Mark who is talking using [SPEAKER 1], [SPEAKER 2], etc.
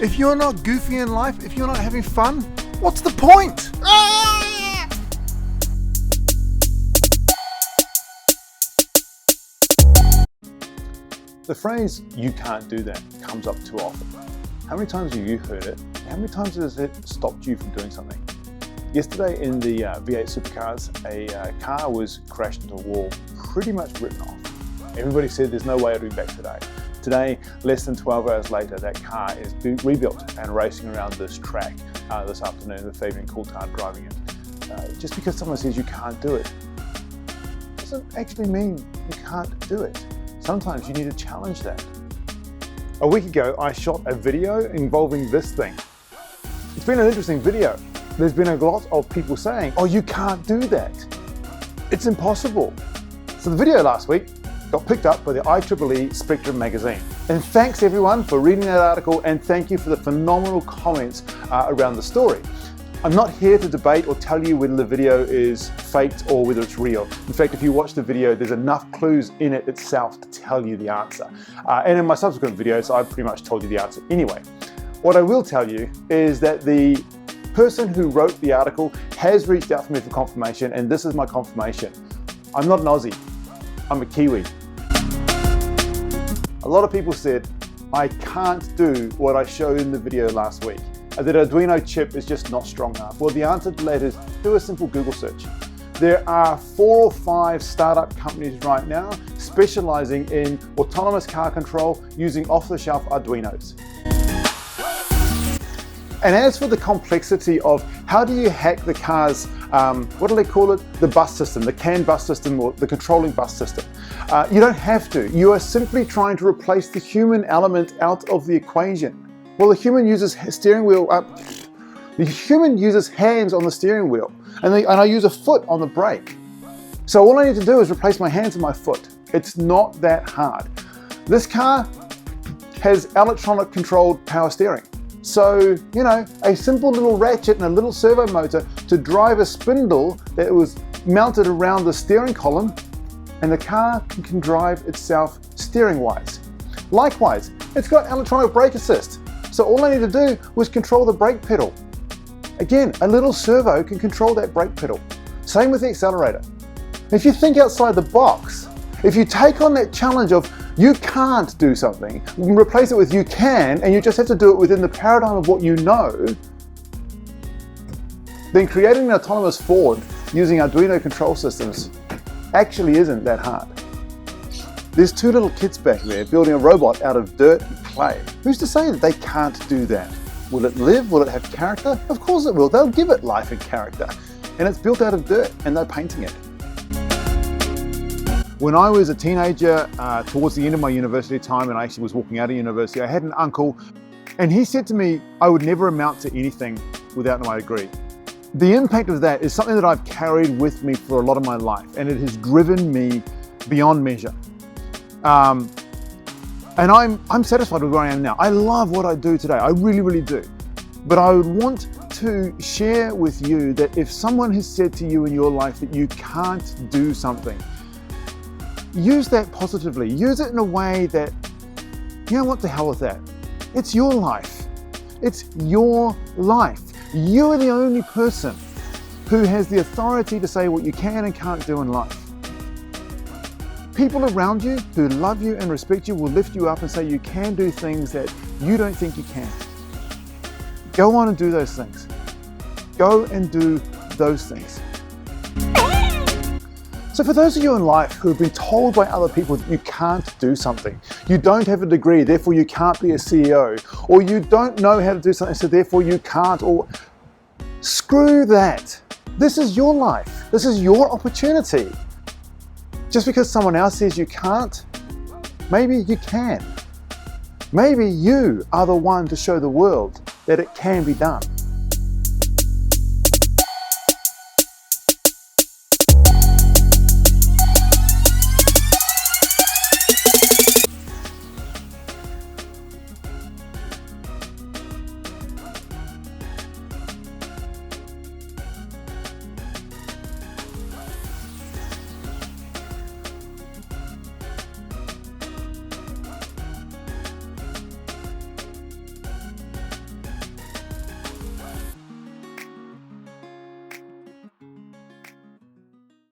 [SPEAKER 1] If you're not goofy in life, if you're not having fun, what's the point? The phrase, "you can't do that," comes up too often. How many times have you heard it? How many times has it stopped you from doing something? Yesterday in the V8 supercars, a car was crashed into a wall, pretty much written off. Everybody said there's no way it'll be back today. Today, less than 12 hours later, that car is rebuilt and racing around this track this afternoon with Fabian Coulthard driving it. Just because someone says you can't do it, doesn't actually mean you can't do it. Sometimes you need to challenge that. A week ago, I shot a video involving this thing. It's been an interesting video. There's been a lot of people saying, "Oh, you can't do that. It's impossible." So the video last week got picked up by the IEEE Spectrum magazine. And thanks everyone for reading that article, and thank you for the phenomenal comments around the story. I'm not here to debate or tell you whether the video is faked or whether it's real. In fact, if you watch the video, there's enough clues in it itself to tell you the answer. And in my subsequent videos, I've pretty much told you the answer anyway. What I will tell you is that the person who wrote the article has reached out for me for confirmation, and this is my confirmation. I'm not an Aussie, I'm a Kiwi. A lot of people said, I can't do what I showed in the video last week. That Arduino chip is just not strong enough. Well, the answer to that is do a simple Google search. There are 4 or 5 startup companies right now specializing in autonomous car control using off-the-shelf Arduinos. And as for the complexity of how do you hack the car's, what do they call it? The bus system, the CAN bus system, or the controlling bus system. You don't have to. You are simply trying to replace the human element out of the equation. Well, the human uses steering wheel the human uses hands on the steering wheel, and I use a foot on the brake. So all I need to do is replace my hands and my foot. It's not that hard. This car has electronic controlled power steering. So, you know, a simple little ratchet and a little servo motor to drive a spindle that was mounted around the steering column, and the car can drive itself steering-wise. Likewise, it's got electronic brake assist. So all I need to do was control the brake pedal. Again, a little servo can control that brake pedal. Same with the accelerator. If you think outside the box, if you take on that challenge of you can't do something, you can replace it with you can, and you just have to do it within the paradigm of what you know, then creating an autonomous Ford using Arduino control systems actually isn't that hard. There's 2 little kids back there building a robot out of dirt and clay. Who's to say that they can't do that? Will it live? Will it have character? Of course it will. They'll give it life and character. And it's built out of dirt, and they're painting it. When I was a teenager, towards the end of my university time, and I actually was walking out of university, I had an uncle, and he said to me, I would never amount to anything without my degree. The impact of that is something that I've carried with me for a lot of my life, and it has driven me beyond measure. And I'm satisfied with where I am now. I love what I do today. I really, really do. But I would want to share with you that if someone has said to you in your life that you can't do something, use that positively. Use it in a way that, you know what, the hell with that. It's your life. It's your life. You are the only person who has the authority to say what you can and can't do in life. People around you who love you and respect you will lift you up and say you can do things that you don't think you can. Go on and do those things. Go and do those things. So for those of you in life who have been told by other people that you can't do something, you don't have a degree, therefore you can't be a CEO, or you don't know how to do something, so therefore you can't, or screw that. This is your life. This is your opportunity. Just because someone else says you can't, maybe you can. Maybe you are the one to show the world that it can be done.